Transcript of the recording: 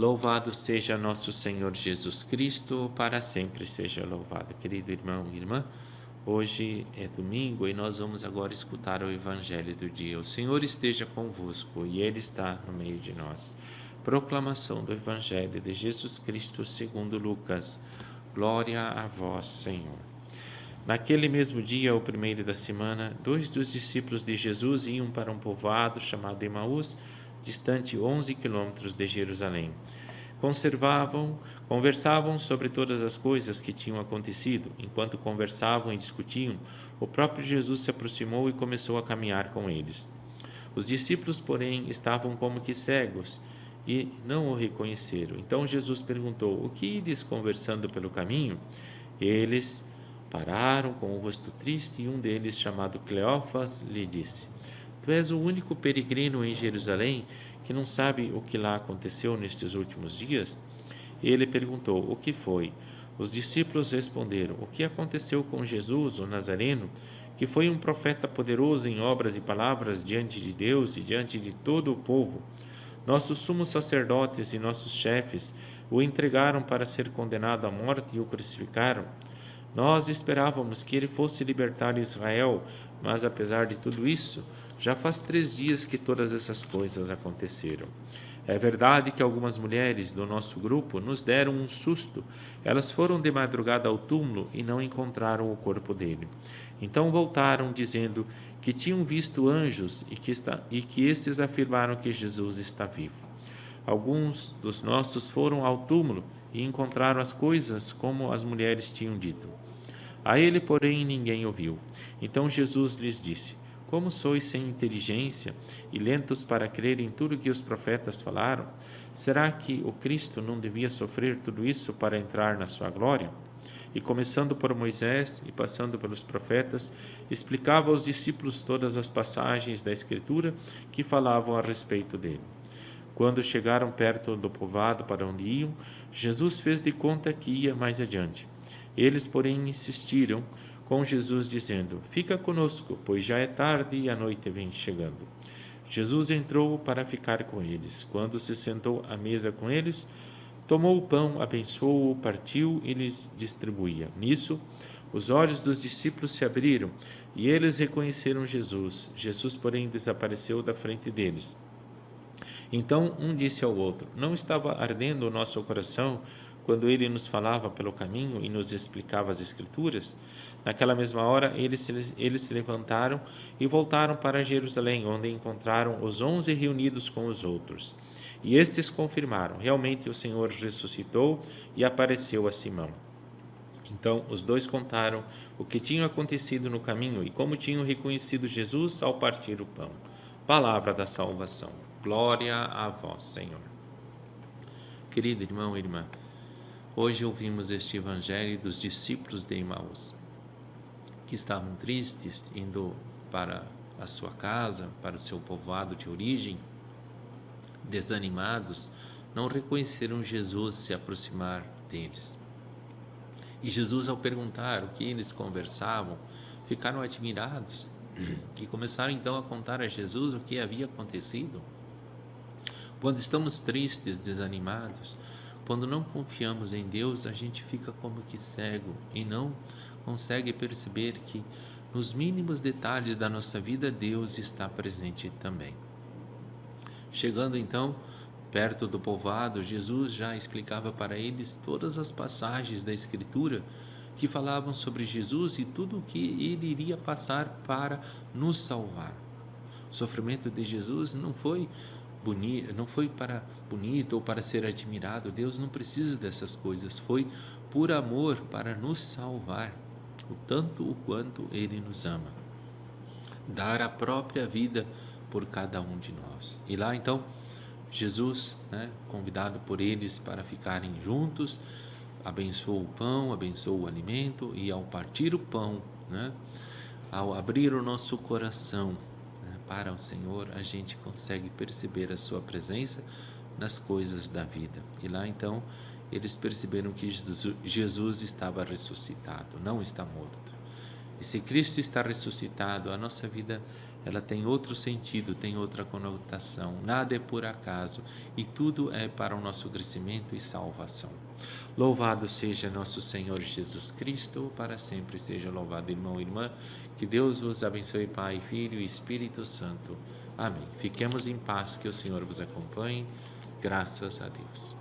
Louvado seja nosso Senhor Jesus Cristo, para sempre seja louvado. Querido irmão e irmã, hoje é domingo e nós vamos agora escutar o Evangelho do dia. O Senhor esteja convosco e Ele está no meio de nós. Proclamação do Evangelho de Jesus Cristo segundo Lucas. Glória a vós, Senhor. Naquele mesmo dia, o primeiro da semana, 2 dos discípulos de Jesus iam para um povoado chamado Emaús, distante 11 quilômetros de Jerusalém. Conversavam sobre todas as coisas que tinham acontecido. Enquanto conversavam e discutiam, o próprio Jesus se aproximou e começou a caminhar com eles. Os discípulos, porém, estavam como que cegos e não o reconheceram. Então Jesus perguntou: o que ides conversando pelo caminho? Eles pararam com o rosto triste e um deles, chamado Cleófas, lhe disse: Tu és o único peregrino em Jerusalém que não sabe o que lá aconteceu nestes últimos dias? Ele perguntou: o que foi? Os discípulos responderam: o que aconteceu com Jesus, o Nazareno, que foi um profeta poderoso em obras e palavras diante de Deus e diante de todo o povo. Nossos sumos sacerdotes e nossos chefes o entregaram para ser condenado à morte e o crucificaram. Nós esperávamos que ele fosse libertar Israel, mas apesar de tudo isso, já faz 3 dias que todas essas coisas aconteceram. É verdade que algumas mulheres do nosso grupo nos deram um susto. Elas foram de madrugada ao túmulo e não encontraram o corpo dele. Então voltaram dizendo que tinham visto anjos e que estes afirmaram que Jesus está vivo. Alguns dos nossos foram ao túmulo e encontraram as coisas como as mulheres tinham dito. A ele, porém, ninguém ouviu. Então Jesus lhes disse: como sois sem inteligência e lentos para crer em tudo que os profetas falaram? Será que o Cristo não devia sofrer tudo isso para entrar na sua glória? E começando por Moisés e passando pelos profetas, explicava aos discípulos todas as passagens da Escritura que falavam a respeito dele. Quando chegaram perto do povoado para onde iam, Jesus fez de conta que ia mais adiante. Eles, porém, insistiram com Jesus, dizendo: fica conosco, pois já é tarde e a noite vem chegando. Jesus entrou para ficar com eles. Quando se sentou à mesa com eles, tomou o pão, abençoou-o, partiu e lhes distribuía. Nisso, os olhos dos discípulos se abriram e eles reconheceram Jesus. Jesus, porém, desapareceu da frente deles. Então um disse ao outro: não estava ardendo o nosso coração quando ele nos falava pelo caminho e nos explicava as Escrituras? Naquela mesma hora, eles se levantaram e voltaram para Jerusalém, onde encontraram os 11 reunidos com os outros. E estes confirmaram: realmente o Senhor ressuscitou e apareceu a Simão. Então os dois contaram o que tinha acontecido no caminho e como tinham reconhecido Jesus ao partir o pão. Palavra da salvação. Glória a vós, Senhor. Querido irmão e irmã, hoje ouvimos este evangelho dos discípulos de Emaús, que estavam tristes, indo para a sua casa, para o seu povoado de origem, desanimados, não reconheceram Jesus se aproximar deles. E Jesus, ao perguntar o que eles conversavam, ficaram admirados e começaram então a contar a Jesus o que havia acontecido. Quando estamos tristes, desanimados, quando não confiamos em Deus, a gente fica como que cego e não consegue perceber que nos mínimos detalhes da nossa vida Deus está presente também. Chegando então perto do povoado, Jesus já explicava para eles todas as passagens da Escritura que falavam sobre Jesus e tudo o que ele iria passar para nos salvar. O sofrimento de Jesus não foi bonito ou para ser admirado. Deus não precisa dessas coisas. Foi por amor para nos salvar, o tanto o quanto Ele nos ama. Dar a própria vida por cada um de nós. E lá então, Jesus, convidado por eles para ficarem juntos, abençoou o pão, abençoou o alimento e ao partir o pão, ao abrir o nosso coração, para o Senhor, a gente consegue perceber a sua presença nas coisas da vida. E lá então eles perceberam que Jesus estava ressuscitado, não está morto. E se Cristo está ressuscitado, a nossa vida ela tem outro sentido, tem outra conotação. Nada é por acaso e tudo é para o nosso crescimento e salvação. Louvado seja nosso Senhor Jesus Cristo, para sempre seja louvado, irmão e irmã. Que Deus vos abençoe, Pai, Filho e Espírito Santo. Amém. Fiquemos em paz, que o Senhor vos acompanhe. Graças a Deus.